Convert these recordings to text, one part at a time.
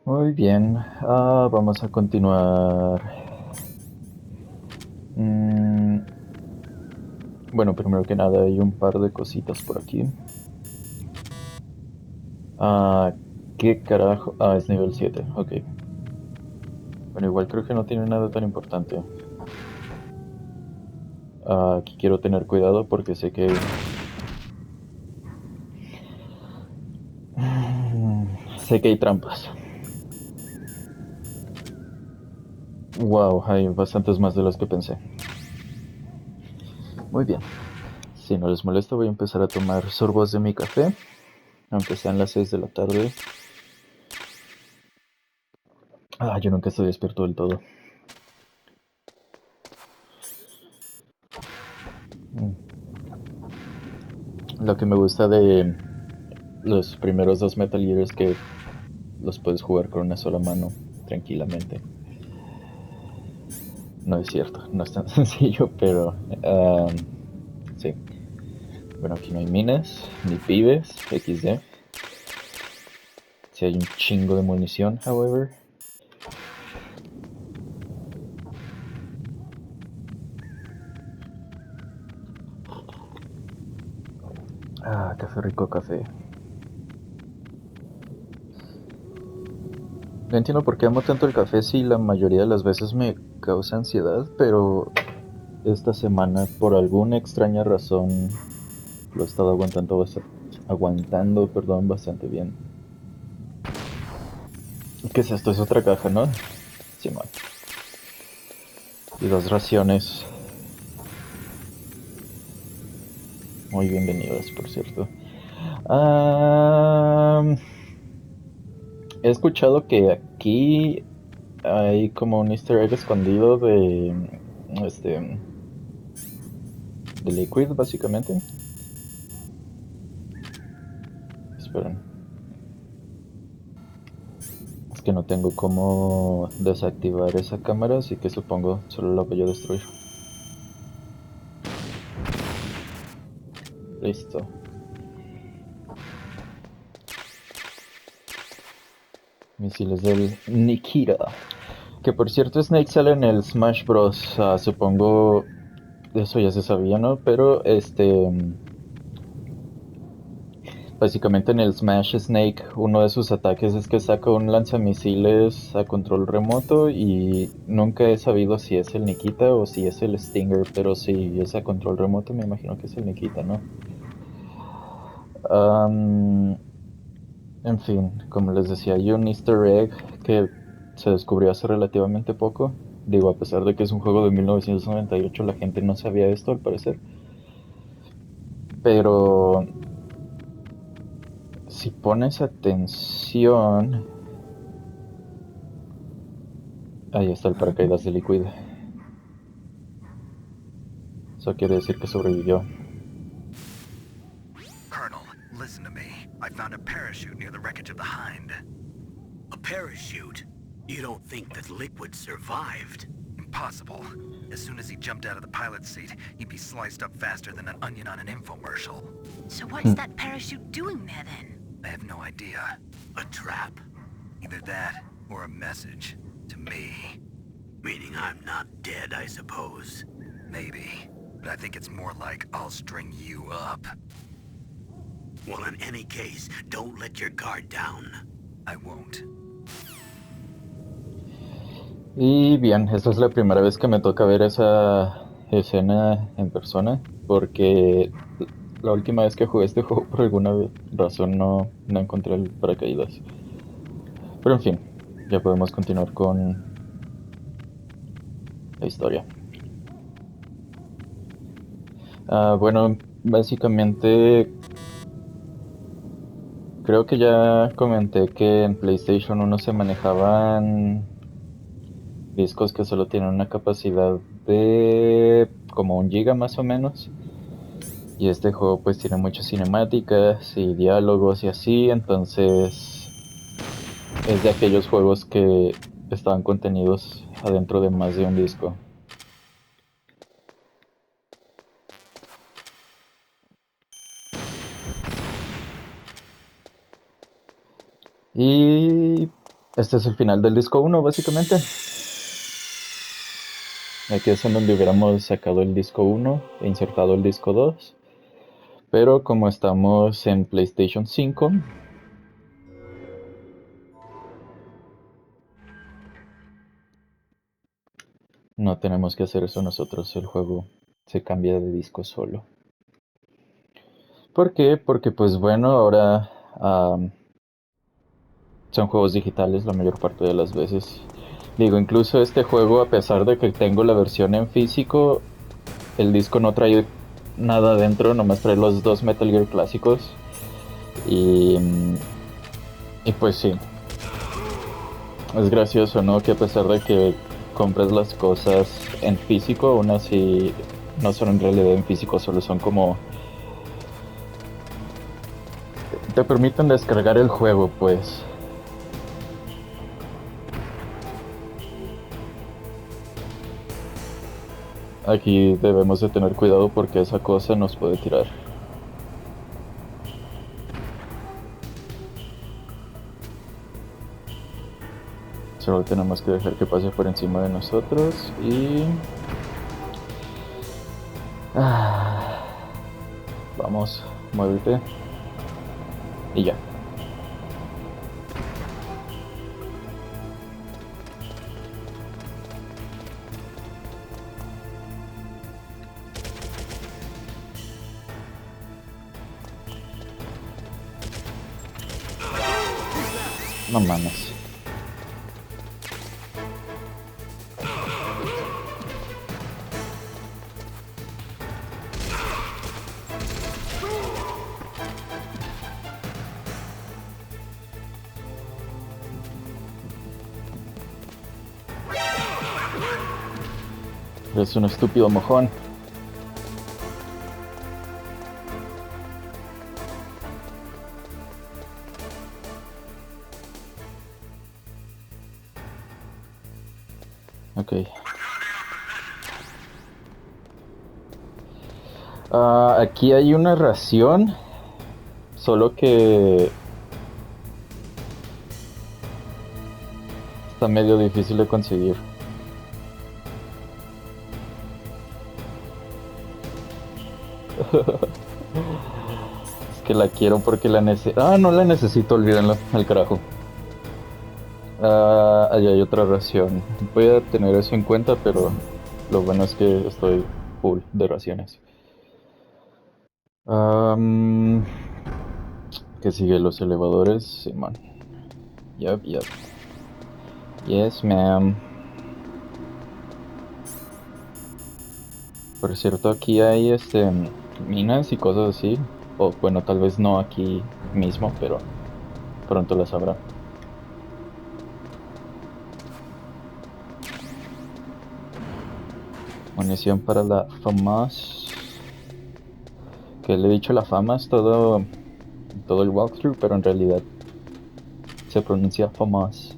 Muy bien, vamos a continuar. Mm, bueno, primero que nada hay un par de cositas por aquí. Ah, ¿Qué carajo? Es nivel 7, ok. Bueno, igual creo que no tiene nada tan importante. Aquí quiero tener cuidado porque sé que hay trampas. Wow, hay bastantes más de las que pensé. Muy bien. Si no les molesta, voy a empezar a tomar sorbos de mi café, aunque sean las 6 de la tarde. Yo nunca estoy despierto del todo. Mm. Lo que me gusta de los primeros dos Metal Gear es que los puedes jugar con una sola mano, tranquilamente. No es cierto, no es tan sencillo, pero sí. Bueno, aquí no hay minas, ni pibes, XD. Si hay un chingo de munición, however. Café rico, café. No entiendo por qué amo tanto el café si la mayoría de las veces me causa ansiedad, pero esta semana, por alguna extraña razón, lo he estado aguantando, perdón, bastante bien. ¿Qué es esto? Es otra caja, ¿no? Sí, man. Y dos raciones. Muy bienvenidas, por cierto. Ah, He escuchado que aquí hay como un easter egg escondido este de Liquid, básicamente. Esperen. Es que no tengo cómo desactivar esa cámara, así que supongo solo la voy a destruir. Listo. Misiles del Nikita. Que por cierto, Snake sale en el Smash Bros. Supongo. Eso ya se sabía, ¿no? Pero básicamente en el Smash Snake, uno de sus ataques es que saca un lanzamisiles a control remoto y nunca he sabido si es el Nikita o si es el Stinger, pero si es a control remoto me imagino que es el Nikita, ¿no? Am, en fin, como les decía, hay un easter egg que se descubrió hace relativamente poco. Digo, a pesar de que es un juego de 1998, la gente no sabía esto al parecer. Pero si pones atención, ahí está el paracaídas de Liquid. Eso quiere decir que sobrevivió. Colonel, listen to me. I found a parachute near the wreckage of the Hind. A parachute? You don't think that Liquid survived? Impossible. As soon as he jumped out of the pilot's seat, he'd be sliced up faster than an onion on an infomercial. So what's that parachute doing there then? I have no idea. A trap? Either that, or a message. To me. Meaning I'm not dead, I suppose. Maybe. But I think it's more like I'll string you up. Well, in any case, don't let your guard down. I won't. Y bien, esta es la primera vez que me toca ver esa escena en persona, porque la última vez que jugué este juego por alguna razón no encontré el paracaídas. Pero en fin, ya podemos continuar con la historia. Bueno, básicamente creo que ya comenté que en PlayStation 1 se manejaban discos que solo tienen una capacidad de como 1 GB más o menos. Y este juego pues tiene muchas cinemáticas y diálogos y así, entonces es de aquellos juegos que estaban contenidos adentro de más de un disco. Y Este es el final del disco 1, básicamente. Aquí es en donde hubiéramos sacado el disco 1 e insertado el disco 2. Pero como estamos en PlayStation 5, no tenemos que hacer eso nosotros. El juego se cambia de disco solo. ¿Por qué? Porque pues bueno, ahora son juegos digitales la mayor parte de las veces. Digo, incluso este juego, a pesar de que tengo la versión en físico, el disco no trae nada dentro, nomás trae los dos Metal Gear clásicos. Y, y pues sí, es gracioso, ¿no? Que a pesar de que compres las cosas en físico, aún así no son en realidad en físico, solo son como... te permiten descargar el juego, pues. Aquí debemos de tener cuidado porque esa cosa nos puede tirar. Solo tenemos que dejar que pase por encima de nosotros y... vamos, muévete. Y ya. No mames. Eres un estúpido mojón. Ok. Aquí hay una ración, solo que está medio difícil de conseguir. Es que la quiero porque la necesito. No la necesito, olvídenlo, al carajo. Allá hay otra ración. Voy a tener eso en cuenta, pero lo bueno es que estoy full de raciones. ¿Qué sigue? Los elevadores, Simón. Yup. Yes, ma'am. Por cierto, aquí hay minas y cosas así. O bueno, tal vez no aquí mismo, pero pronto las habrá. Munición para la FAMAS. Que le he dicho la FAMAS todo el walkthrough, pero en realidad se pronuncia FAMAS.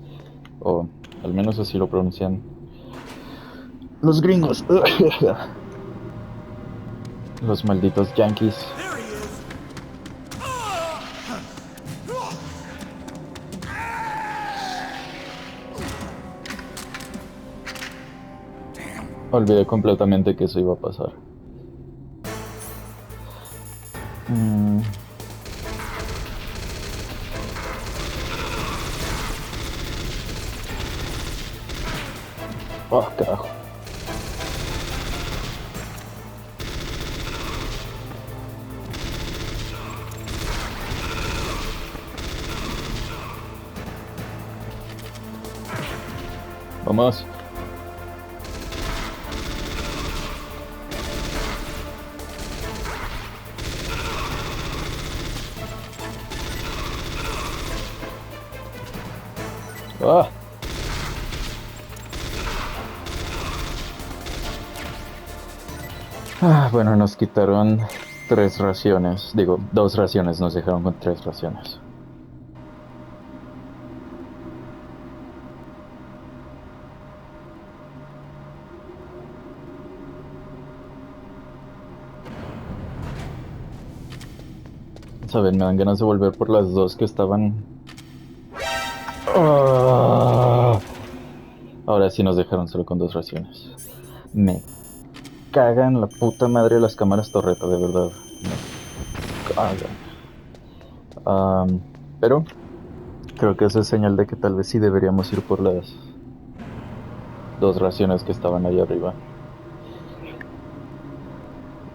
O al menos así lo pronuncian los gringos. Los malditos yankees. Olvidé completamente que eso iba a pasar. Oh, carajo. Vamos. Ah. Bueno, nos quitaron 3 raciones. Digo, 2 raciones, nos dejaron con 3 raciones. Saben, me dan ganas de volver por las 2 que estaban... Ah. Ahora sí nos dejaron solo con 2 raciones. Me cagan la puta madre las cámaras torreta, de verdad. Me cagan. Pero creo que eso es señal de que tal vez sí deberíamos ir por las 2 raciones que estaban ahí arriba.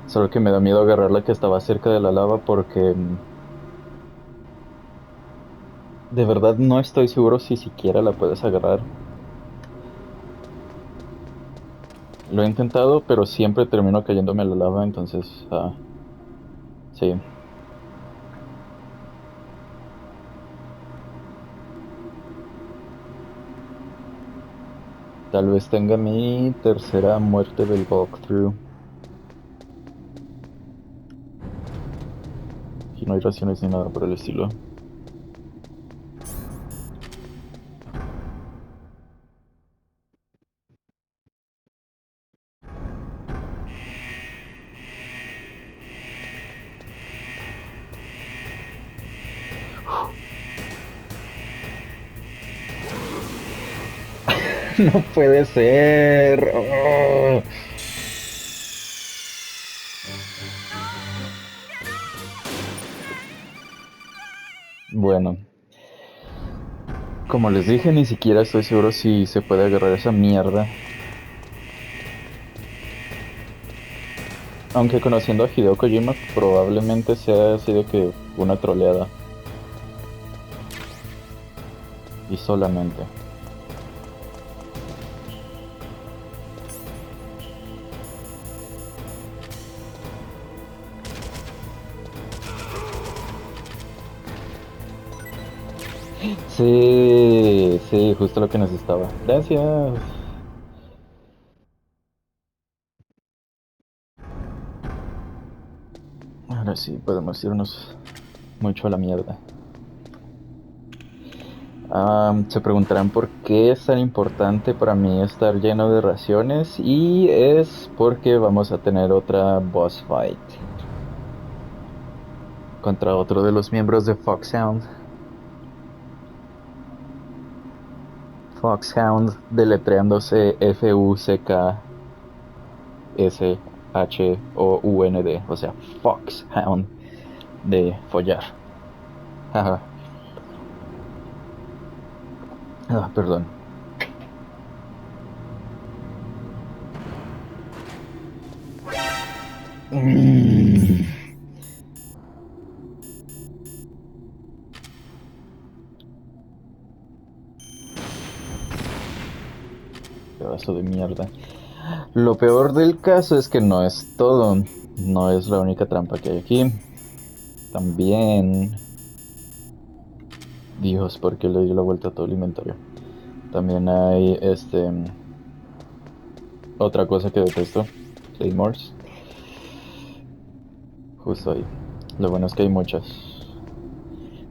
Solo que me da miedo agarrar la que estaba cerca de la lava porque de verdad no estoy seguro si siquiera la puedes agarrar. Lo he intentado, pero siempre termino cayéndome a la lava, entonces sí. Tal vez tenga mi tercera muerte del walkthrough. Y no hay raciones ni nada por el estilo. No puede ser. Oh. Bueno, como les dije, ni siquiera estoy seguro si se puede agarrar esa mierda. Aunque conociendo a Hideo Kojima, probablemente sea así de que una troleada. Y solamente. Sí, sí, justo lo que necesitaba. Gracias. Ahora sí, podemos irnos mucho a la mierda. Se preguntarán por qué es tan importante para mí estar lleno de raciones y es porque vamos a tener otra boss fight contra otro de los miembros de FOXHOUND. FOXHOUND deletreándose FUCKSHOUND, o sea, FOXHOUND de follar. Jaja. Perdón. Mm. Pedazo de mierda. Lo peor del caso es que no es todo. No es la única trampa que hay aquí. También... Dios, ¿por qué le di la vuelta a todo el inventario? También hay otra cosa que detesto. Claymores. Justo ahí. Lo bueno es que hay muchas.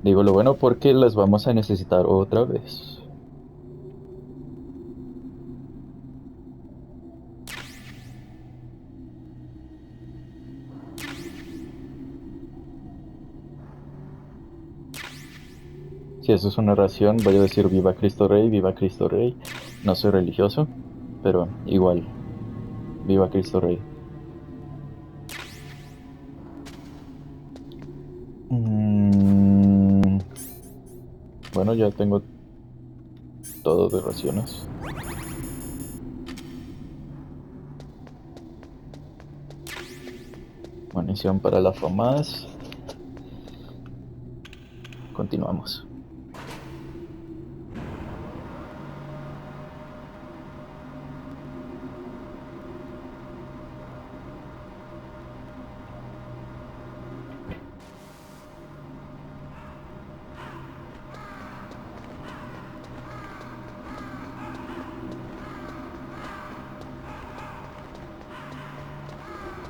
Digo lo bueno porque las vamos a necesitar otra vez. Si eso es una ración, voy a decir viva Cristo Rey, viva Cristo Rey. No soy religioso, pero igual, viva Cristo Rey. Bueno, ya tengo todo de raciones. Munición para la FAMAS. Continuamos.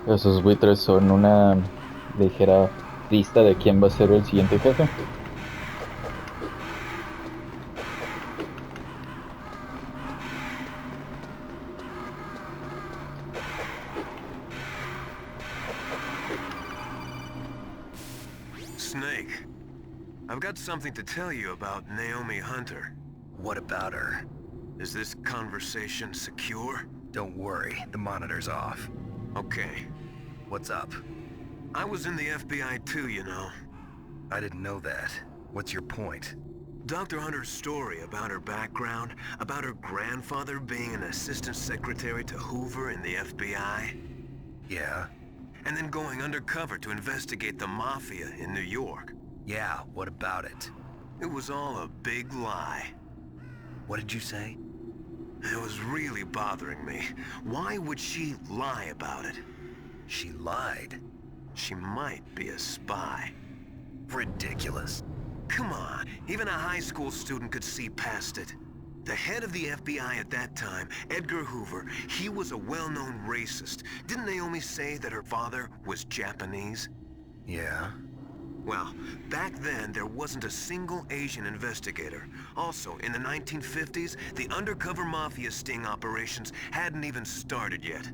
Esos buitres son una ligera pista de quién va a ser el siguiente jefe. Snake, I've got something to tell you about Naomi Hunter. What about her? Is this conversation secure? Don't worry, the monitor's off. Okay. What's up? I was in the FBI too, you know. I didn't know that. What's your point? Dr. Hunter's story about her background, about her grandfather being an assistant secretary to Hoover in the FBI. Yeah? And then going undercover to investigate the Mafia in New York. Yeah, what about it? It was all a big lie. What did you say? It was really bothering me. Why would she lie about it? She lied. She might be a spy. Ridiculous. Come on, even a high school student could see past it. The head of the FBI at that time, Edgar Hoover, he was a well-known racist. Didn't Naomi say that her father was Japanese? Yeah? Well, back then there wasn't a single Asian investigator. Also, in the 1950s, the undercover mafia sting operations hadn't even started yet.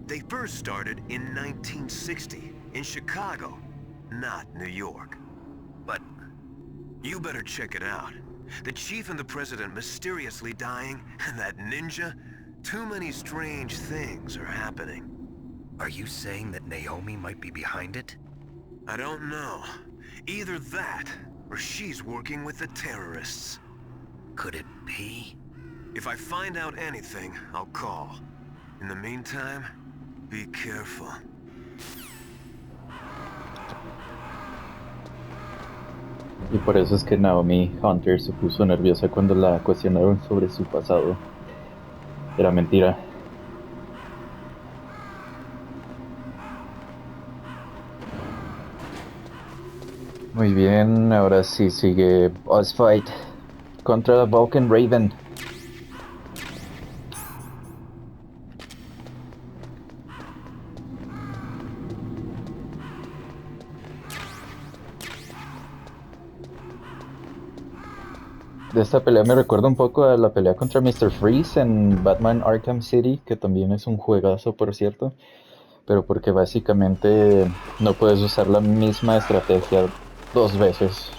They first started in 1960, in Chicago, not New York. But you better check it out. The chief and the president mysteriously dying, and that ninja, too many strange things are happening. are you saying that Naomi might be behind it? I don't know. Either that, or she's working with the terrorists. Could it be? If I find out anything, I'll call. In the meantime, be careful. Y por eso es que Naomi Hunter se puso nerviosa cuando la cuestionaron sobre su pasado. Era mentira. Muy bien, ahora sí sigue Boss Fight contra Vulcan Raven. De esta pelea me recuerda un poco a la pelea contra Mr. Freeze en Batman Arkham City, que también es un juegazo, por cierto, pero porque básicamente no puedes usar la misma estrategia dos veces.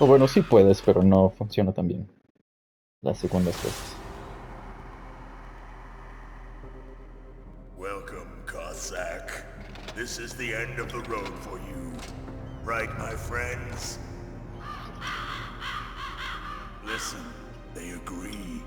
O bueno, sí puedes, pero no funciona tan bien las segundas veces. Welcome, Cossack. This is the end of the road for you. Right, my friends? Listen, they agree.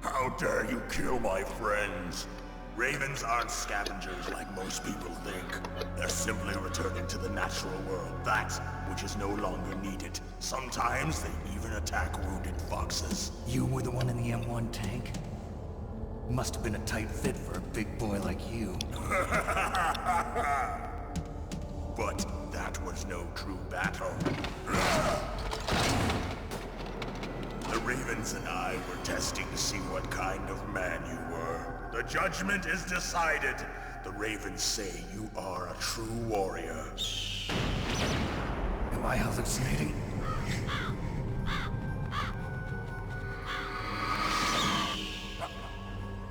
How dare you kill my friends? Ravens aren't scavengers like most people think. They're simply returning to the natural world, that which is no longer needed. Sometimes they even attack wounded foxes. You were the one in the M1 tank? Must have been a tight fit for a big boy like you. But that was no true battle. The Ravens and I were testing to see what kind of man you were. The judgment is decided. The Ravens say you are a true warrior. Am I hallucinating?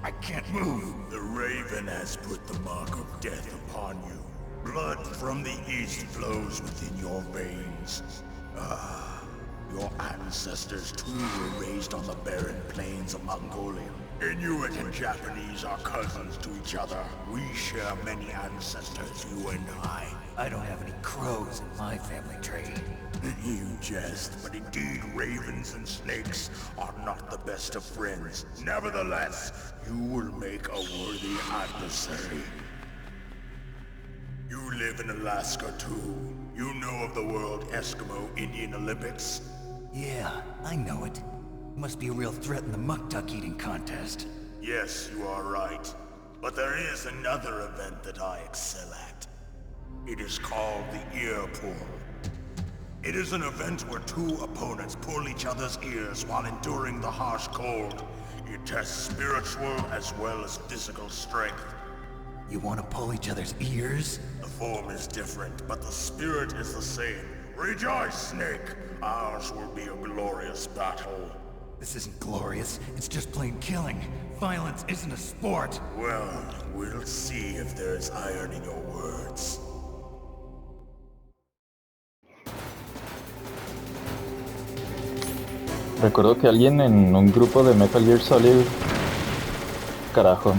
I can't move. The Raven has put the mark of death upon you. Blood from the east flows within your veins. Your ancestors too were raised on the barren plains of Mongolia. Inuit and Japanese are cousins to each other. We share many ancestors, you and I. I don't have any crows in my family tree. You jest, but indeed ravens and snakes are not the best of friends. Nevertheless, you will make a worthy adversary. You live in Alaska too. You know of the World Eskimo Indian Olympics? Yeah, I know it. Must be a real threat in the muck duck eating contest. Yes, you are right. But there is another event that I excel at. It is called the ear pull. It is an event where two opponents pull each other's ears while enduring the harsh cold. It tests spiritual as well as physical strength. You want to pull each other's ears? The form is different, but the spirit is the same. Rejoice, Snake! Ours will be a glorious battle. This isn't glorious, it's just plain killing. Violence isn't a sport. Well, we'll see if there's iron in your words. Recuerdo que alguien en un grupo de Metal Gear Solid... Carajo.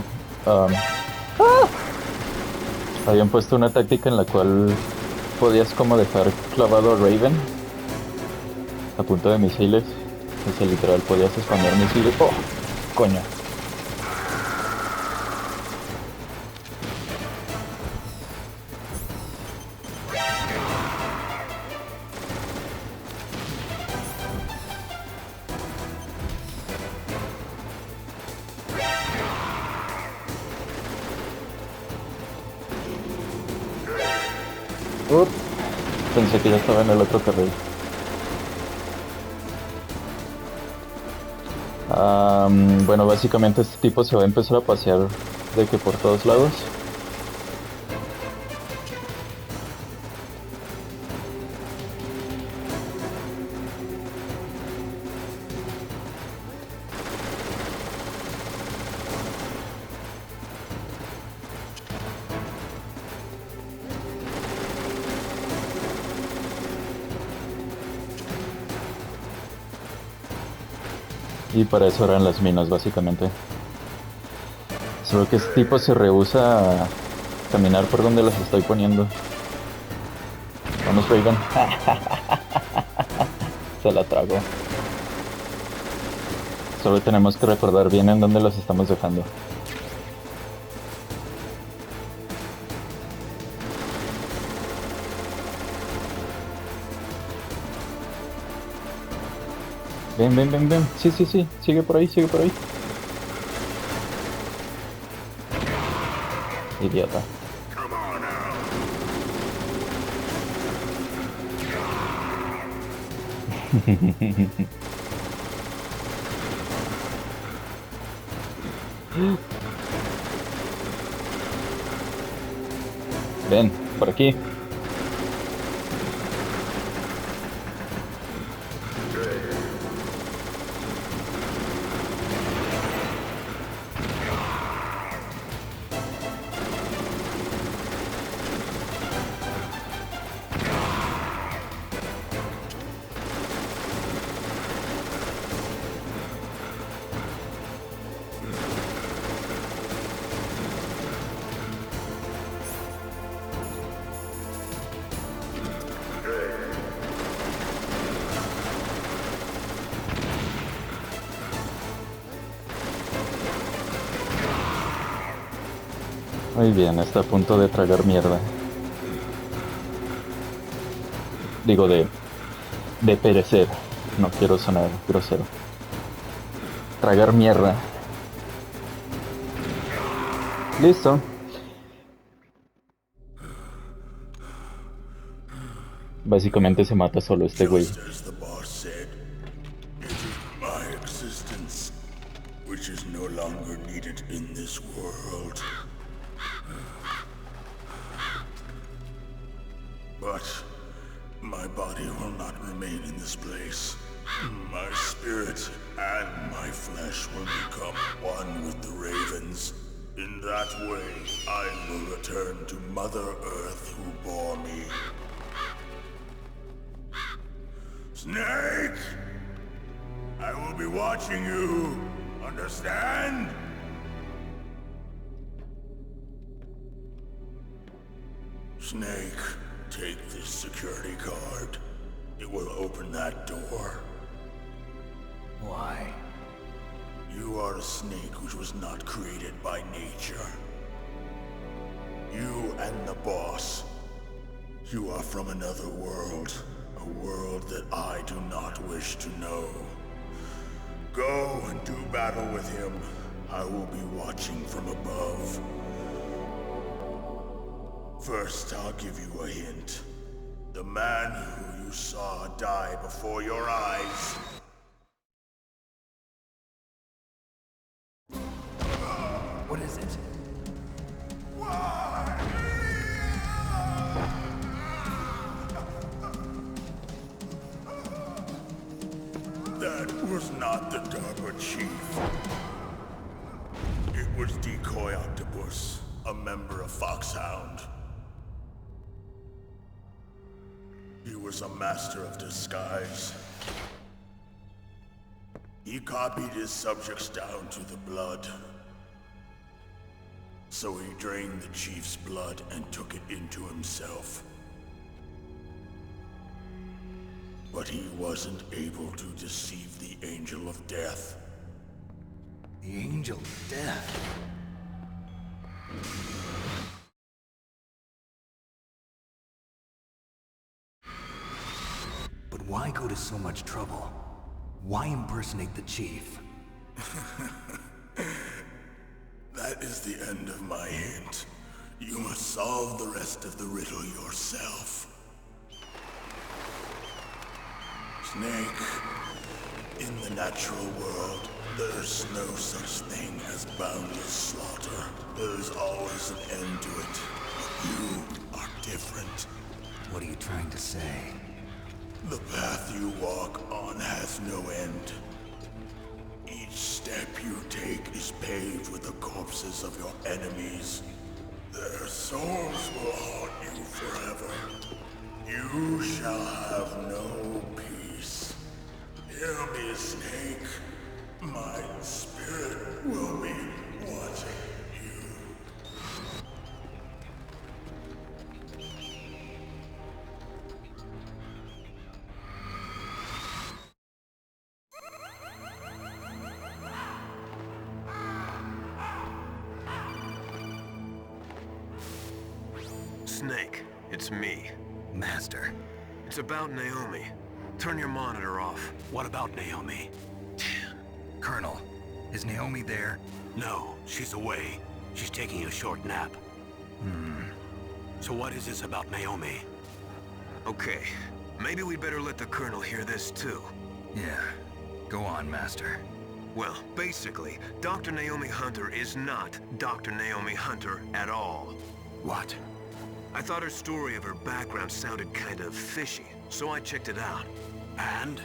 Habían puesto una táctica en la cual podías como dejar clavado a Raven a punto de misiles. O sea, literal, podías expandir misiles. ¡Oh! Coño. Pensé que ya estaba en el otro carril. Bueno, básicamente este tipo se va a empezar a pasear de que por todos lados. Y para eso eran las minas, básicamente. Solo que este tipo se rehúsa a caminar por donde las estoy poniendo. Vamos, Raven. Se la tragó. Solo tenemos que recordar bien en dónde las estamos dejando. Ven, ven, ven, ven. Sí, sí, sí. Sigue por ahí, sigue por ahí. Idiota. Ven, por aquí. Muy bien, está a punto de tragar mierda. Digo, de perecer. No quiero sonar grosero. Tragar mierda. Listo. Básicamente se mata solo este güey. Just as the boss said, it is my existence, which is no longer needed in this world. But my body will not remain in this place. My spirit and my flesh will become one with the ravens. In that way, I will return to Mother Earth who bore me. Snake! I will be watching you. Understand? Snake, take this security card. It will open that door. Why? You are a snake which was not created by nature. You and the boss. You are from another world. A world that I do not wish to know. Go and do battle with him. I will be watching from above. First, I'll give you a hint. The man who you saw die before your eyes. What is it? That was not the DARPA chief. It was Decoy Octopus, a member of FOXHOUND. He was a master of disguise. He copied his subjects down to the blood. So he drained the chief's blood and took it into himself. But he wasn't able to deceive the Angel of Death. The Angel of Death. But why go to so much trouble? Why impersonate the chief? That is the end of my hint. You must solve the rest of the riddle yourself. Snake, in the natural world, there's no such thing as boundless slaughter. There's always an end to it. But you are different. What are you trying to say? The path you walk on has no end. Each step you take is paved with the corpses of your enemies. Their souls will haunt you forever. You shall have no peace. Hear me, Snake. My spirit will be watching you. Snake, it's me. Master. It's about Naomi. Turn your monitor off. What about Naomi? Colonel, is Naomi there? No, she's away. She's taking a short nap. So what is this about Naomi? Okay, maybe we'd better let the Colonel hear this too. Yeah. Go on, Master. Well, basically, Dr. Naomi Hunter is not Dr. Naomi Hunter at all. What? I thought her story of her background sounded kind of fishy, so I checked it out. And?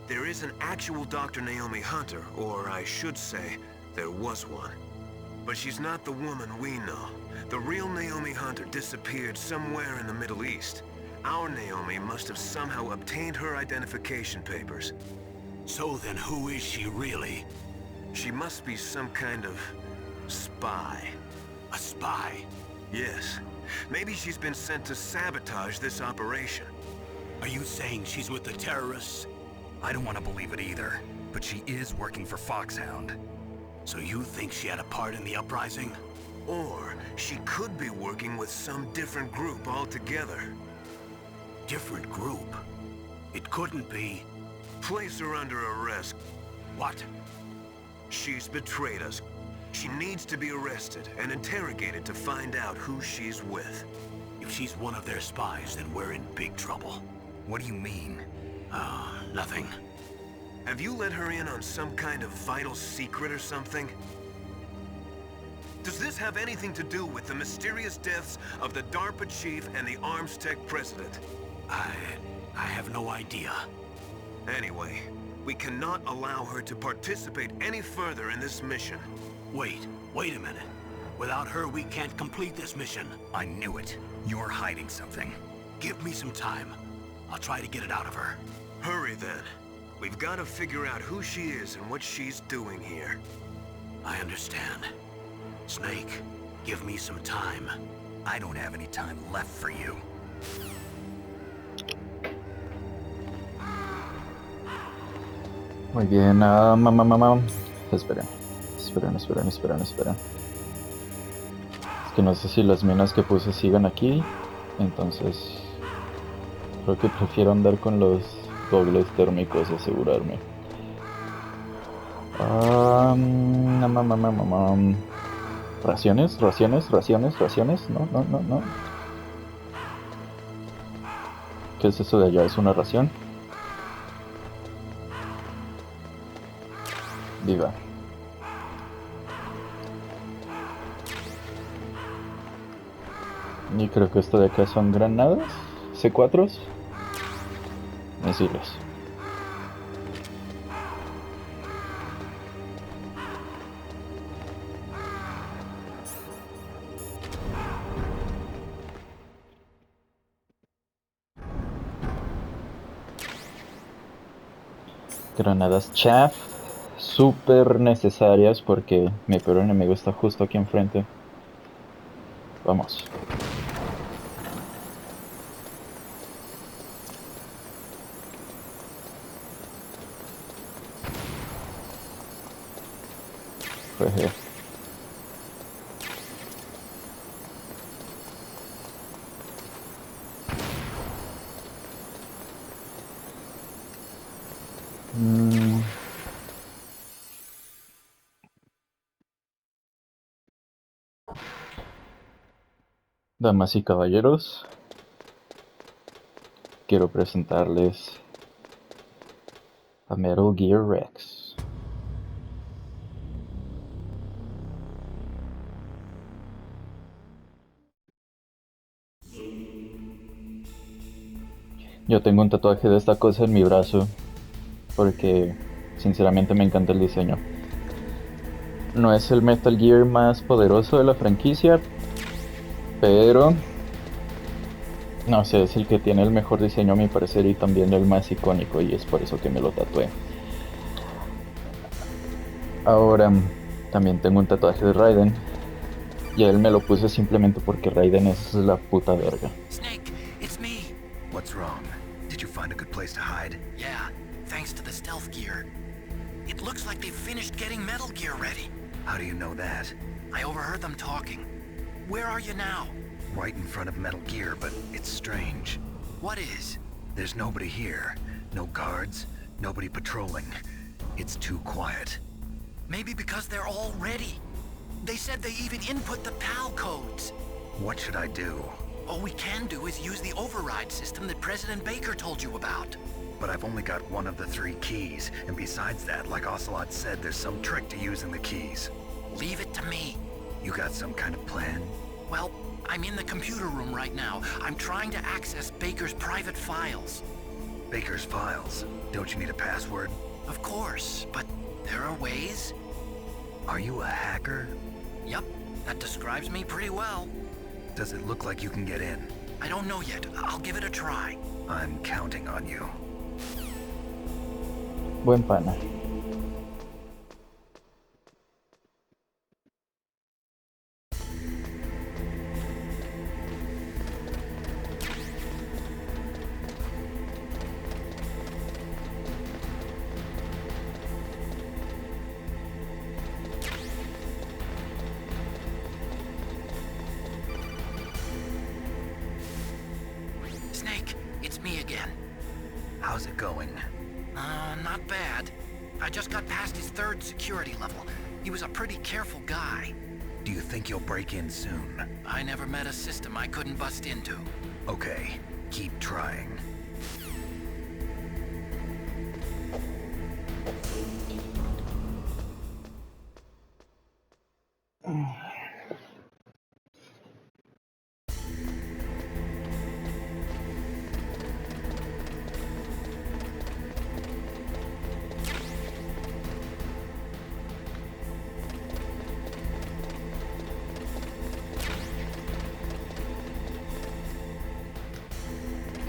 There is an actual Dr. Naomi Hunter, or I should say, there was one. But she's not the woman we know. The real Naomi Hunter disappeared somewhere in the Middle East. Our Naomi must have somehow obtained her identification papers. So then who is she really? She must be some kind of spy. A spy? Yes. Maybe she's been sent to sabotage this operation. Are you saying she's with the terrorists? I don't want to believe it either, but she is working for FOXHOUND. So you think she had a part in the uprising? Or she could be working with some different group altogether. Different group? It couldn't be. Place her under arrest. What? She's betrayed us. She needs to be arrested and interrogated to find out who she's with. If she's one of their spies, then we're in big trouble. What do you mean? Nothing. Have you let her in on some kind of vital secret or something? Does this have anything to do with the mysterious deaths of the DARPA chief and the Arms Tech president? I have no idea. Anyway, we cannot allow her to participate any further in this mission. Wait a minute. Without her, we can't complete this mission. I knew it. You're hiding something. Give me some time. I'll try to get it out of her. Hurry then. We've got to figure out who she is and what she's doing here. I understand. Snake, give me some time. I don't have any time left for you. Muy bien, esperen. Es que no sé si las minas que puse sigan aquí, entonces creo que prefiero andar con los dobles térmicos y asegurarme. Raciones, no. ¿Qué es eso de allá? ¿Es una ración? Viva. Y creo que esto de acá son granadas, C4, misiles. Granadas chaff, súper necesarias porque mi peor enemigo está justo aquí enfrente. Vamos. Jeje. Damas y caballeros, quiero presentarles a Metal Gear Rex. Yo tengo un tatuaje de esta cosa en mi brazo porque sinceramente me encanta el diseño. No es el Metal Gear más poderoso de la franquicia, pero no sé, es el que tiene el mejor diseño a mi parecer y también el más icónico, y es por eso que me lo tatué. Ahora también tengo un tatuaje de Raiden, y a él me lo puse simplemente porque Raiden es la puta verga. Snake, it's me. What's wrong? Did you find a good place to hide? Yeah, thanks to the stealth gear. It looks like they've finished getting Metal Gear ready. How do you know that? I overheard them talking. Where are you now? Right in front of Metal Gear, but it's strange. What is? There's nobody here. No guards, nobody patrolling. It's too quiet. Maybe because they're all ready. They said they even input the PAL codes. What should I do? All we can do is use the override system that President Baker told you about. But I've only got one of the 3 keys, and besides that, like Ocelot said, there's some trick to using the keys. Leave it to me. You got some kind of plan? Well, I'm in the computer room right now. I'm trying to access Baker's private files. Baker's files? Don't you need a password? Of course, but there are ways. Are you a hacker? Yup, that describes me pretty well. Does it look like you can get in? I don't know yet. I'll give it a try. I'm counting on you. Buen pana. Snake, it's me again. How's it going? Not bad. I just got past his 3rd security level. He was a pretty careful guy. Do you think you'll break in soon? I never met a system I couldn't bust into. Okay, keep trying.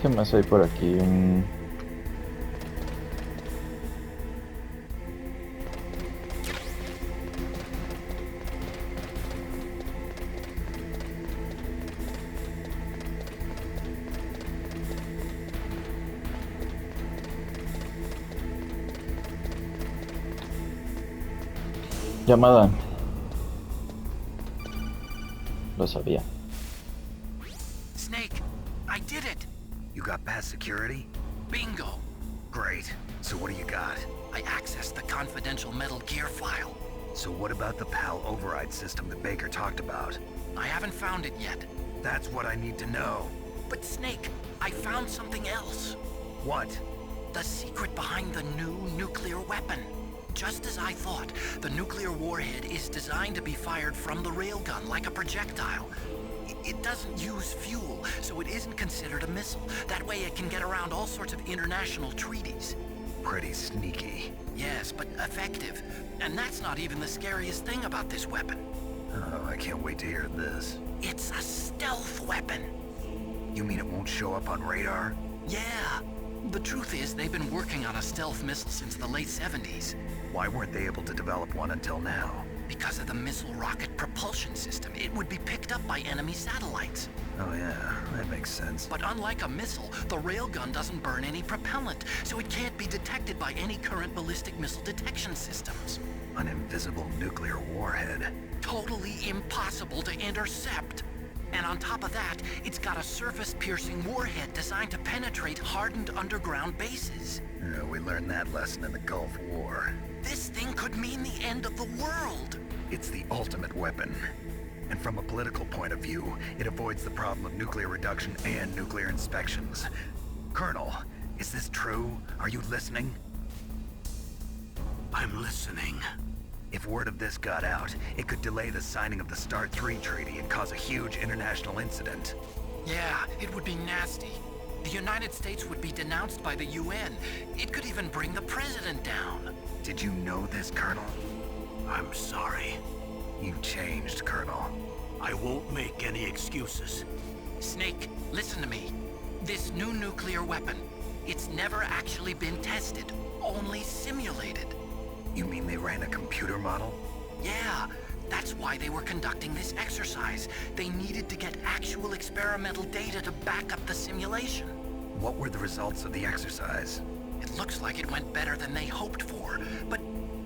¿Qué más hay por aquí? Llamada. Lo sabía. Snake, I did it! You got past security? Bingo! Great. So what do you got? I accessed the confidential Metal Gear file. So what about the PAL override system that Baker talked about? I haven't found it yet. That's what I need to know. But Snake, I found something else. What? The secret behind the new nuclear weapon. Just as I thought, the nuclear warhead is designed to be fired from the railgun like a projectile. It doesn't use fuel, so it isn't considered a missile. That way it can get around all sorts of international treaties. Pretty sneaky. Yes, but effective. And that's not even the scariest thing about this weapon. Oh, I can't wait to hear this. It's a stealth weapon. You mean it won't show up on radar? Yeah. The truth is, they've been working on a stealth missile since the late 70s. Why weren't they able to develop one until now? Because of the missile rocket propulsion system, it would be picked up by enemy satellites. Oh yeah, that makes sense. But unlike a missile, the railgun doesn't burn any propellant, so it can't be detected by any current ballistic missile detection systems. An invisible nuclear warhead. Totally impossible to intercept. And on top of that, it's got a surface-piercing warhead designed to penetrate hardened underground bases. Yeah, we learned that lesson in the Gulf War. This thing could mean the end of the world. It's the ultimate weapon. And from a political point of view, it avoids the problem of nuclear reduction and nuclear inspections. Colonel, is this true? Are you listening? I'm listening. If word of this got out, it could delay the signing of the START 3 treaty and cause a huge international incident. Yeah, it would be nasty. The United States would be denounced by the UN. It could even bring the president down. Did you know this, Colonel? I'm sorry. You changed, Colonel. I won't make any excuses. Snake, listen to me. This new nuclear weapon, it's never actually been tested, only simulated. You mean they ran a computer model? Yeah, that's why they were conducting this exercise. They needed to get actual experimental data to back up the simulation. What were the results of the exercise? It looks like it went better than they hoped for, but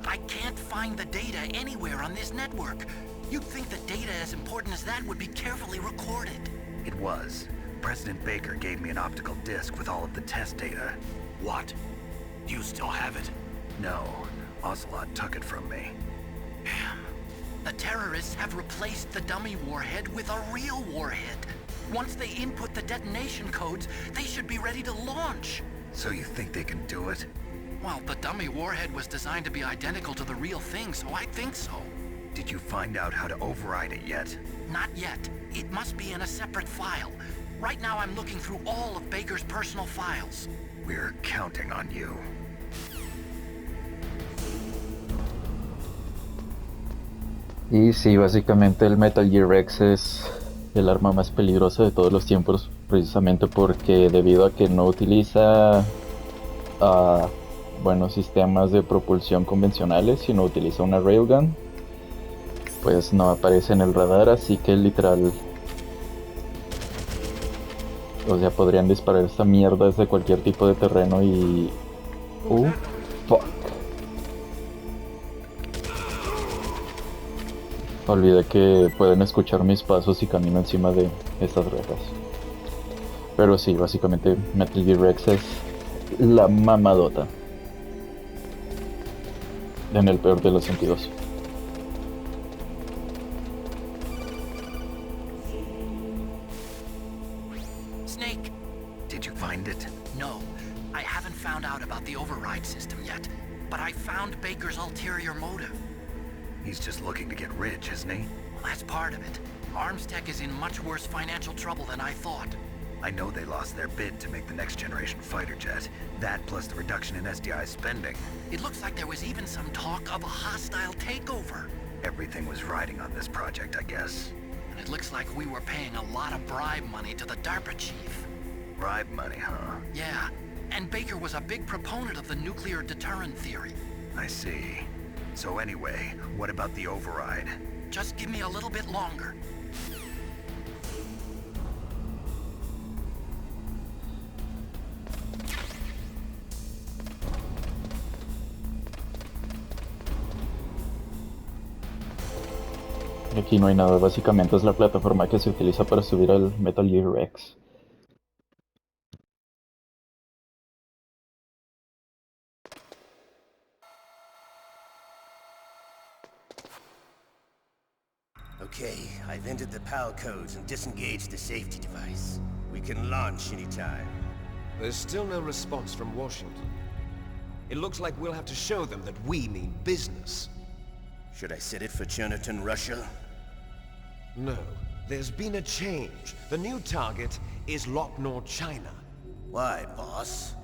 I can't find the data anywhere on this network. You'd think that data as important as that would be carefully recorded. It was. President Baker gave me an optical disc with all of the test data. What? Do you still have it? No. Ocelot took it from me. Damn. The terrorists have replaced the dummy warhead with a real warhead. Once they input the detonation codes, they should be ready to launch. So you think they can do it? Well, the dummy warhead was designed to be identical to the real thing, so I think so. Did you find out how to override it yet? Not yet. It must be in a separate file. Right now I'm looking through all of Baker's personal files. We're counting on you. Y sí, básicamente el Metal Gear X es el arma más peligrosa de todos los tiempos, precisamente porque debido a que no utiliza sistemas de propulsión convencionales, sino utiliza una railgun, pues no aparece en el radar, así que literal, o sea, podrían disparar esta mierda desde cualquier tipo de terreno y... fuck. Olvidé que pueden escuchar mis pasos y camino encima de estas rejas. Pero sí, básicamente Metal Gear X es la mamadota. En el peor de los sentidos. Snake! Did you find it? No, I haven't found out about the override system yet, but I found Baker's ulterior motive. He's just looking to get rich, isn't he? Well, that's part of it. Arms Tech is in much worse financial trouble than I thought. I know they lost their bid to make the next generation fighter jet. That plus the reduction in SDI spending. It looks like there was even some talk of a hostile takeover. Everything was riding on this project, I guess. And it looks like we were paying a lot of bribe money to the DARPA chief. Bribe money, huh? Yeah, and Baker was a big proponent of the nuclear deterrent theory. I see. So anyway, what about the override? Just give me a little bit longer. Aquí no hay nada, básicamente es la plataforma que se utiliza para subir al Metal Gear X. Okay, I've entered the PAL codes and disengaged the safety device. We can launch anytime. There's still no response from Washington. It looks like we'll have to show them that we mean business. Should I set it for Cherniton, Russia? No, there's been a change. The new target is Lopnor, China. Why, boss?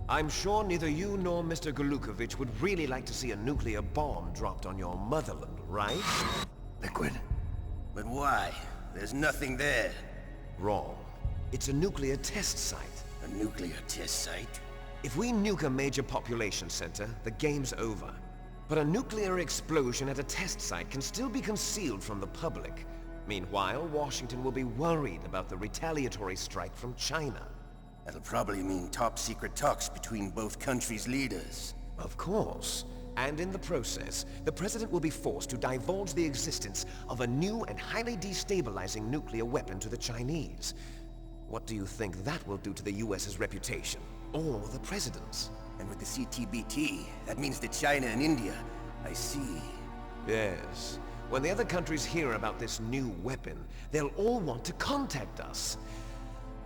I'm sure neither you nor Mr. Golukovich would really like to see a nuclear bomb dropped on your motherland, right? Liquid. But why? There's nothing there. Wrong. It's a nuclear test site. A nuclear test site? If we nuke a major population center, the game's over. But a nuclear explosion at a test site can still be concealed from the public. Meanwhile, Washington will be worried about the retaliatory strike from China. That'll probably mean top-secret talks between both countries' leaders. Of course. And in the process, the President will be forced to divulge the existence of a new and highly destabilizing nuclear weapon to the Chinese. What do you think that will do to the US's reputation? Or the President's? And with the CTBT, that means that China and India. I see. Yes. When the other countries hear about this new weapon, they'll all want to contact us.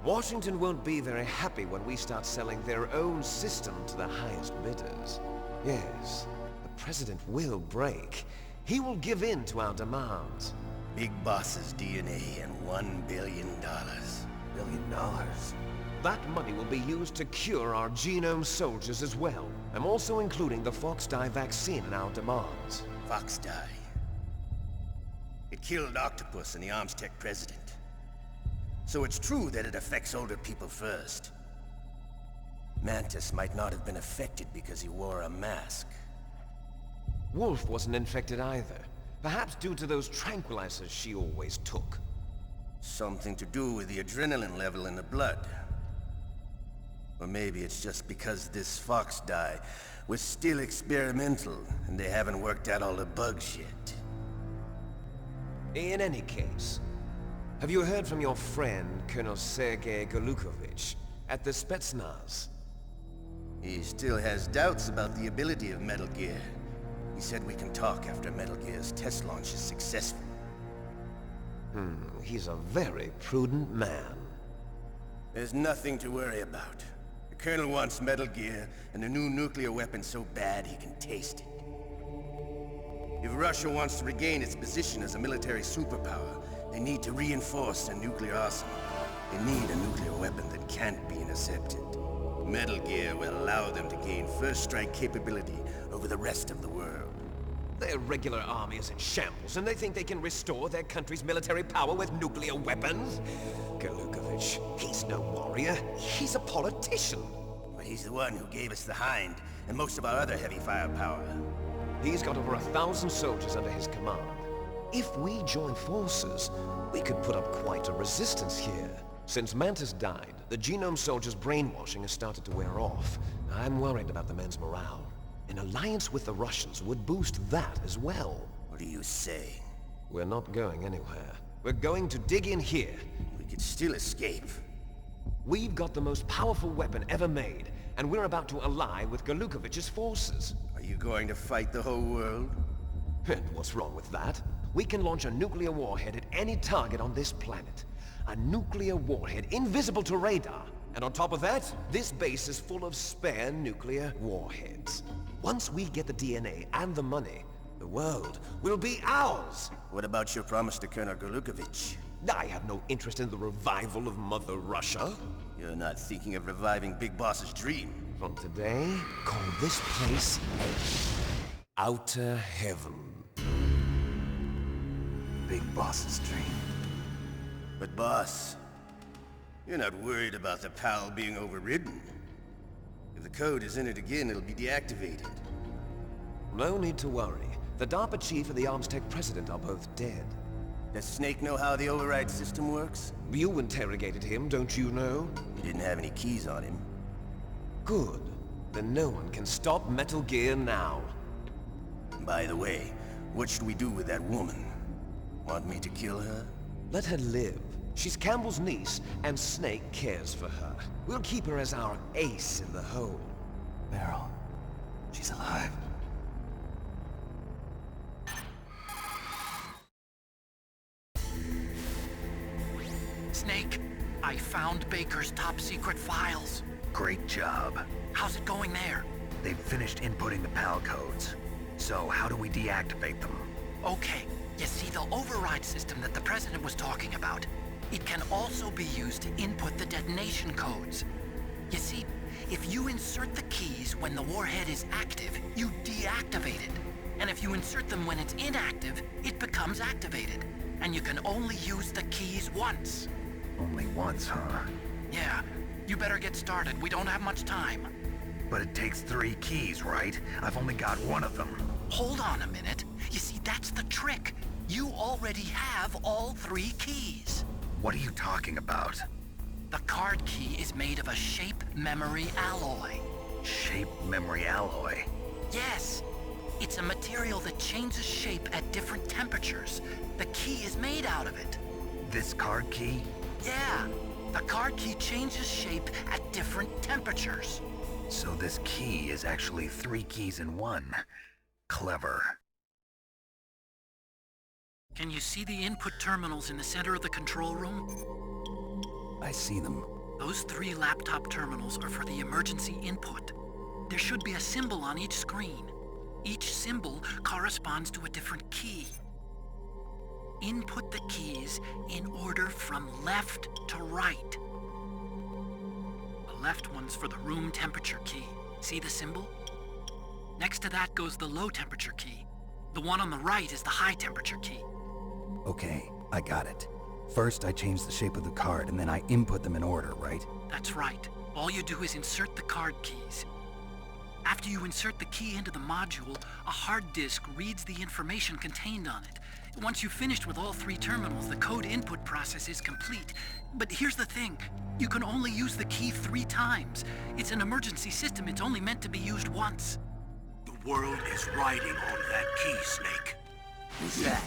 Washington won't be very happy when we start selling their own system to the highest bidders. Yes, the President will break. He will give in to our demands. Big Boss's DNA and $1 billion. $1 billion? That money will be used to cure our genome soldiers as well. I'm also including the FOXHOUND vaccine in our demands. FOXHOUND. It killed Octopus and the Armstech president. So it's true that it affects older people first. Mantis might not have been affected because he wore a mask. Wolf wasn't infected either. Perhaps due to those tranquilizers she always took. Something to do with the adrenaline level in the blood. Or maybe it's just because this fox dye was still experimental and they haven't worked out all the bugs yet. In any case, have you heard from your friend, Colonel Sergei Golukovich, at the Spetsnaz? He still has doubts about the ability of Metal Gear. He said we can talk after Metal Gear's test launch is successful. He's a very prudent man. There's nothing to worry about. The Colonel wants Metal Gear and a new nuclear weapon so bad he can taste it. If Russia wants to regain its position as a military superpower, they need to reinforce their nuclear arsenal. They need a nuclear weapon that can't be intercepted. Metal Gear will allow them to gain first strike capability over the rest of the world. Their regular army is in shambles, and they think they can restore their country's military power with nuclear weapons? Golukovich, he's no warrior. He's a politician. But he's the one who gave us the Hind and most of our other heavy firepower. He's got over 1,000 soldiers under his command. If we join forces, we could put up quite a resistance here. Since Mantis died, the genome soldiers' brainwashing has started to wear off. I'm worried about the men's morale. An alliance with the Russians would boost that as well. What are you saying? We're not going anywhere. We're going to dig in here. We could still escape. We've got the most powerful weapon ever made, and we're about to ally with Golukovich's forces. Are you going to fight the whole world? And what's wrong with that? We can launch a nuclear warhead at any target on this planet. A nuclear warhead invisible to radar. And on top of that, this base is full of spare nuclear warheads. Once we get the DNA and the money, the world will be ours! What about your promise to Colonel Golukovich? I have no interest in the revival of Mother Russia. You're not thinking of reviving Big Boss's dream. From today, call this place Outer Heaven. Big Boss's dream. But boss, you're not worried about the PAL being overridden. If the code is entered again, it'll be deactivated. No need to worry. The DARPA chief and the Armstech president are both dead. Does Snake know how the override system works? You interrogated him, don't you know? He didn't have any keys on him. Good. Then no one can stop Metal Gear now. By the way, what should we do with that woman? Want me to kill her? Let her live. She's Campbell's niece, and Snake cares for her. We'll keep her as our ace in the hole. Meryl, she's alive. Snake, I found Baker's top-secret files. Great job. How's it going there? They've finished inputting the PAL codes. So how do we deactivate them? Okay, you see the override system that the President was talking about? It can also be used to input the detonation codes. You see, if you insert the keys when the warhead is active, you deactivate it. And if you insert them when it's inactive, it becomes activated. And you can only use the keys once. Only once, huh? Yeah, you better get started. We don't have much time. But it takes 3 keys, right? I've only got 1 of them. Hold on a minute. You see, that's the trick. You already have all 3 keys. What are you talking about? The card key is made of a shape memory alloy. Shape memory alloy? Yes. It's a material that changes shape at different temperatures. The key is made out of it. This card key? Yeah. The card key changes shape at different temperatures. So this key is actually 3 keys in 1. Clever. Can you see the input terminals in the center of the control room? I see them. Those 3 laptop terminals are for the emergency input. There should be a symbol on each screen. Each symbol corresponds to a different key. Input the keys in order from left to right. The left one's for the room temperature key. See the symbol? Next to that goes the low temperature key. The one on the right is the high temperature key. Okay, I got it. First, I change the shape of the card, and then I input them in order, right? That's right. All you do is insert the card keys. After you insert the key into the module, a hard disk reads the information contained on it. Once you've finished with all 3 terminals, the code input process is complete. But here's the thing. You can only use the key 3 times. It's an emergency system. It's only meant to be used once. The world is riding on that key, Snake. Who's that?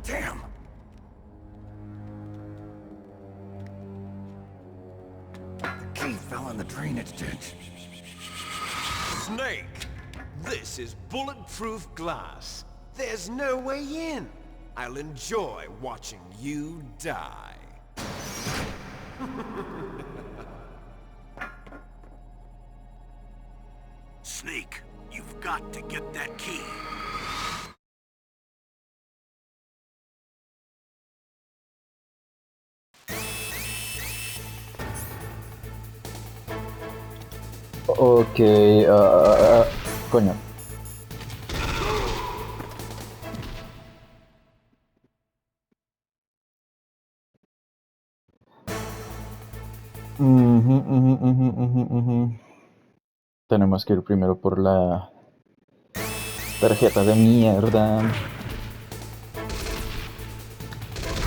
Damn! The key fell in the drainage ditch. Snake! This is bulletproof glass. There's no way in. I'll enjoy watching you die. Snake, you've got to get that key. Ok, coño. Tenemos que ir primero por la tarjeta de mierda.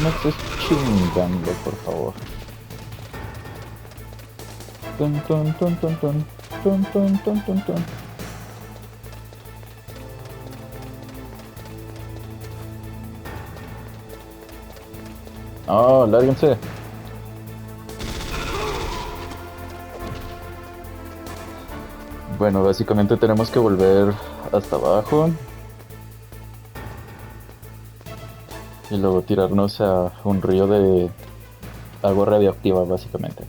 No estés chingando, por favor. Tun, tun, tun, tun, tun. Tun, tun, tun, tun, tun. Oh, lárguense. Bueno, básicamente tenemos que volver hasta abajo y luego tirarnos a un río de agua radioactiva, básicamente.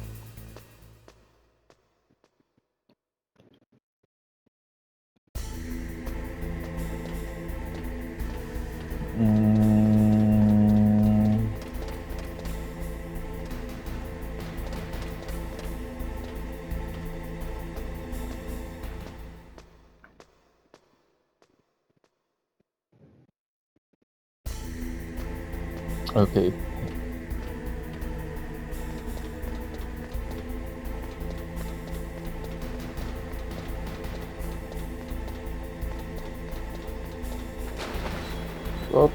Ok. Oh.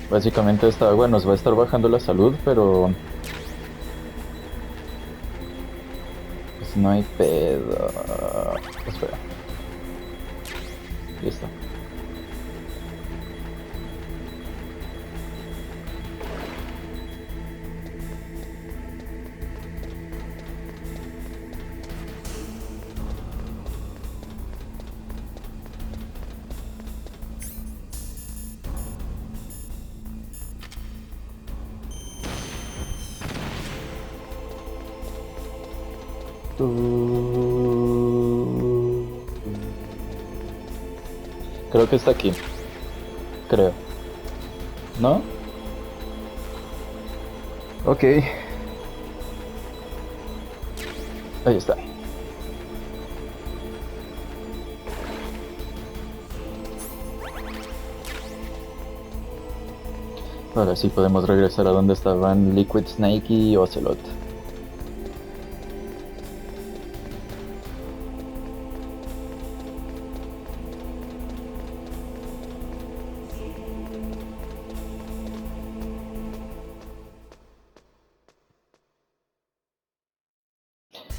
Básicamente esta agua nos va a estar bajando la salud, pero pues no hay pedo. Espera. Listo. Creo que está aquí. Creo. ¿No? Ok. Ahí está. Ahora sí podemos regresar a donde estaban Liquid Snake y Ocelot.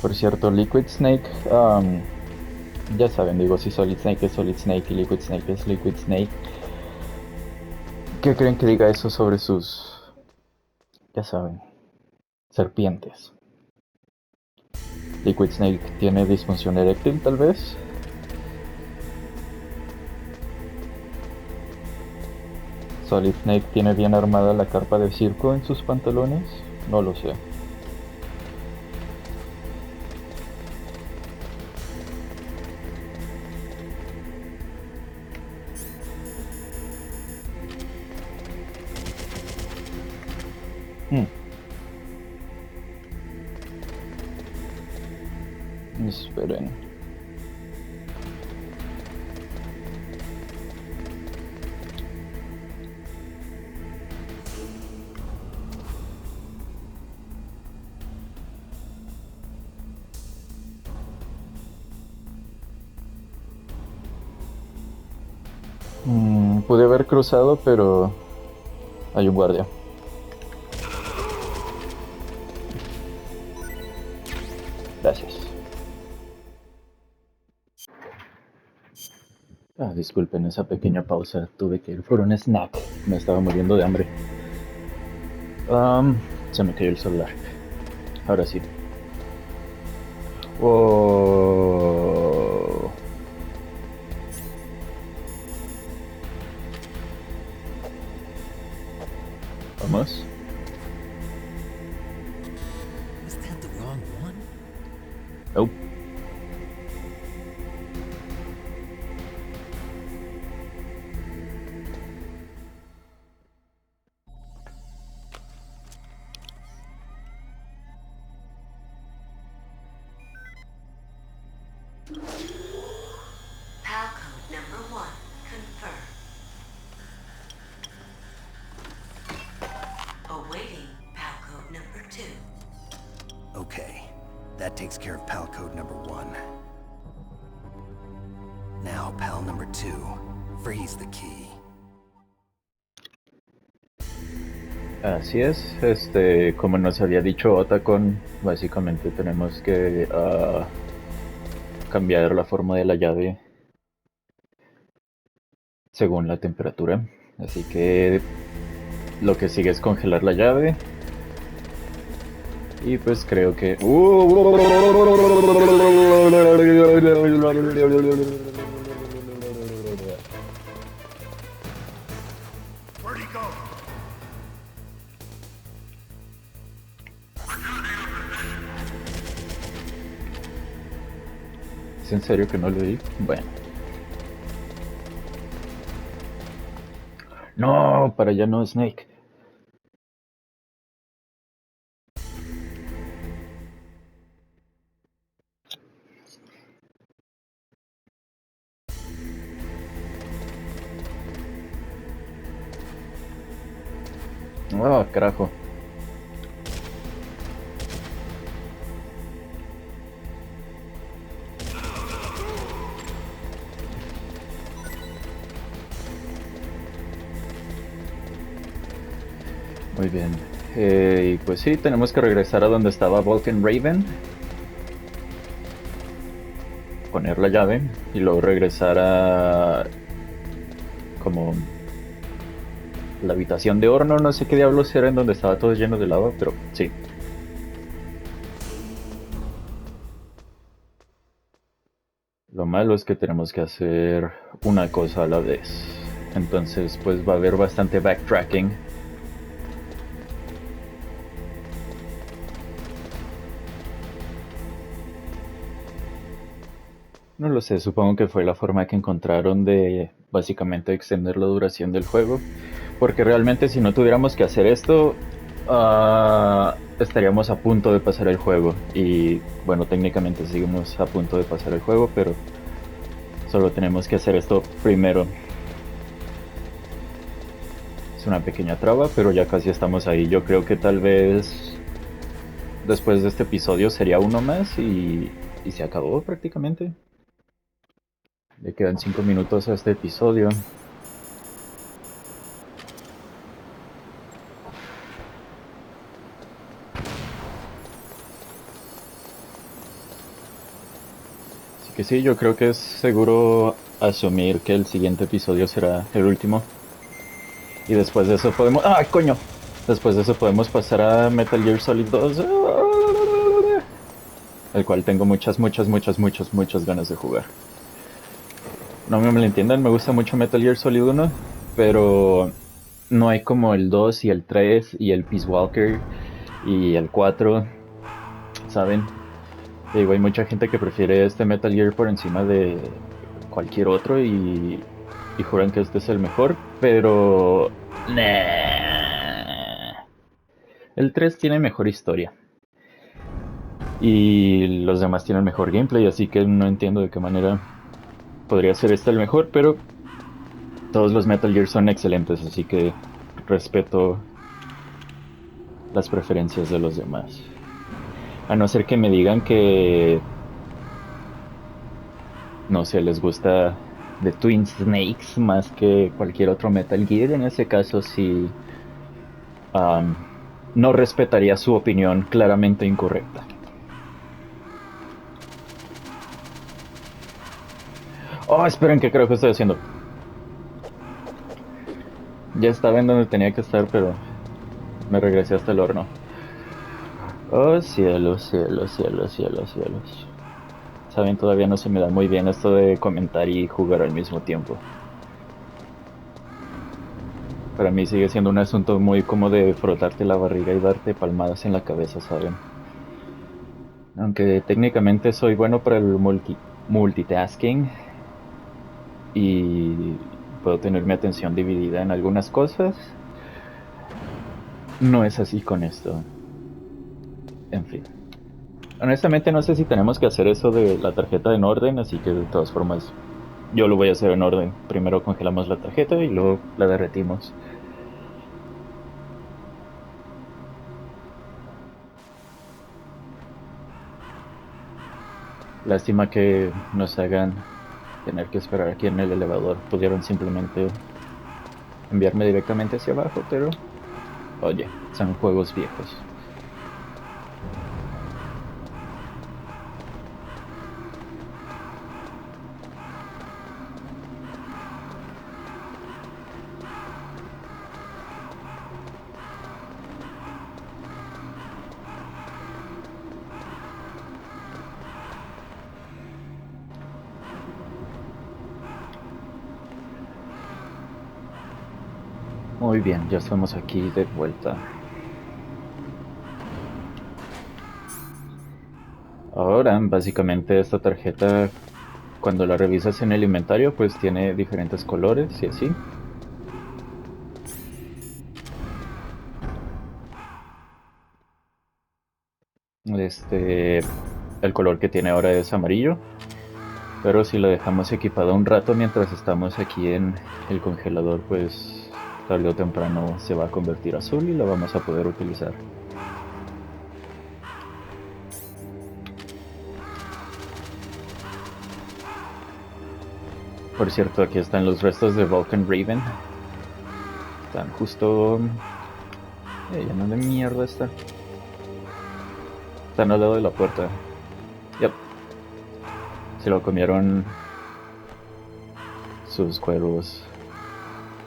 Por cierto, Liquid Snake, ya saben, digo, si Solid Snake es Solid Snake y Liquid Snake es Liquid Snake. ¿Qué creen que diga eso sobre sus, ya saben, serpientes? Liquid Snake tiene disfunción eréctil, tal vez. Solid Snake tiene bien armada la carpa de circo en sus pantalones. No lo sé. Esperen. Pude haber cruzado, pero hay un guardia. Gracias. Disculpen esa pequeña pausa. Tuve que ir por un snack. Me estaba muriendo de hambre. Se me cayó el celular. Ahora sí. Oh. Vamos. Is that the wrong one? Nope. PAL code number 1, confirmed. Awaiting PAL code number 2. Okay, that takes care of PAL code number 1. Now, PAL number 2. Freeze the key. Así es, como nos había dicho Otacon, básicamente tenemos que cambiar la forma de la llave según la temperatura. Así que lo que sigue es congelar la llave. Y pues creo que... Where'd he go? ¿Es en serio que no lo vi? Bueno. No, para allá no, Snake. Oh, carajo. Muy bien. Y pues sí, tenemos que regresar a donde estaba Vulcan Raven. Poner la llave y luego regresar a... como... la habitación de horno, no sé qué diablos era en donde estaba todo lleno de lava, pero sí. Lo malo es que tenemos que hacer una cosa a la vez. Entonces pues va a haber bastante backtracking. No lo sé, supongo que fue la forma que encontraron de básicamente extender la duración del juego. Porque realmente si no tuviéramos que hacer esto, estaríamos a punto de pasar el juego. Y bueno, técnicamente seguimos a punto de pasar el juego, pero solo tenemos que hacer esto primero. Es una pequeña traba, pero ya casi estamos ahí. Yo creo que tal vez después de este episodio sería uno más y se acabó prácticamente. Le quedan 5 minutos a este episodio. Que sí, yo creo que es seguro asumir que el siguiente episodio será el último. Y después de eso podemos... ¡Ah, coño! Después de eso podemos pasar a Metal Gear Solid 2. El cual tengo muchas ganas de jugar. No me entiendan, me gusta mucho Metal Gear Solid 1, pero no hay como el 2 y el 3 y el Peace Walker y el 4, ¿saben? Digo, hay mucha gente que prefiere este Metal Gear por encima de cualquier otro y juran que este es el mejor, pero... Nah. El 3 tiene mejor historia. Y los demás tienen mejor gameplay, así que no entiendo de qué manera podría ser este el mejor, pero todos los Metal Gear son excelentes, así que respeto las preferencias de los demás. A no ser que me digan que, no sé, les gusta The Twin Snakes más que cualquier otro Metal Gear, en ese caso sí no respetaría su opinión claramente incorrecta. Oh, esperen, ¿qué creo que estoy haciendo? Ya estaba en donde tenía que estar, pero me regresé hasta el horno. Oh, cielos, cielos, cielos, cielos, cielos. Saben, todavía no se me da muy bien esto de comentar y jugar al mismo tiempo. Para mí sigue siendo un asunto muy como de frotarte la barriga y darte palmadas en la cabeza, ¿saben? Aunque técnicamente soy bueno para el multitasking y puedo tener mi atención dividida en algunas cosas, no es así con esto. En fin. Honestamente no sé si tenemos que hacer eso de la tarjeta en orden, así que de todas formas yo lo voy a hacer en orden. Primero congelamos la tarjeta y luego la derretimos. Lástima que nos hagan tener que esperar aquí en el elevador. Pudieron simplemente enviarme directamente hacia abajo, pero oye, son juegos viejos. Muy bien, ya estamos aquí de vuelta. Ahora, básicamente esta tarjeta, cuando la revisas en el inventario, pues tiene diferentes colores y así. El color que tiene ahora es amarillo, pero si la dejamos equipada un rato mientras estamos aquí en el congelador, pues tarde o temprano se va a convertir azul y la vamos a poder utilizar. Por cierto, aquí están los restos de Vulcan Raven. Están justo... ya no de mierda está. Están al lado de la puerta. Yep. Se lo comieron sus cuervos.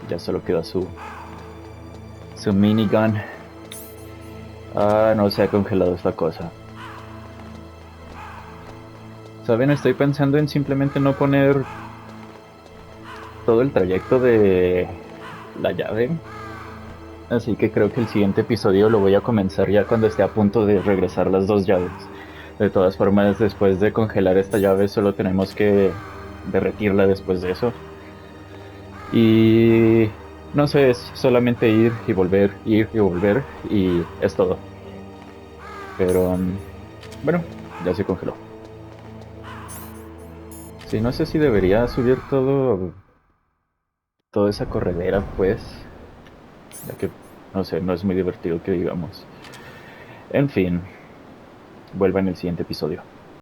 Ya solo queda su minigun. Ah, no se ha congelado esta cosa. ¿Saben? Estoy pensando en simplemente no poner todo el trayecto de la llave. Así que creo que el siguiente episodio lo voy a comenzar ya cuando esté a punto de regresar las dos llaves. De todas formas, después de congelar esta llave solo tenemos que derretirla después de eso. Y no sé, es solamente ir y volver y es todo. Pero bueno, ya se congeló. Sí, no sé si debería subir toda esa corredera, pues, ya que no sé, no es muy divertido que digamos. En fin, vuelva en el siguiente episodio.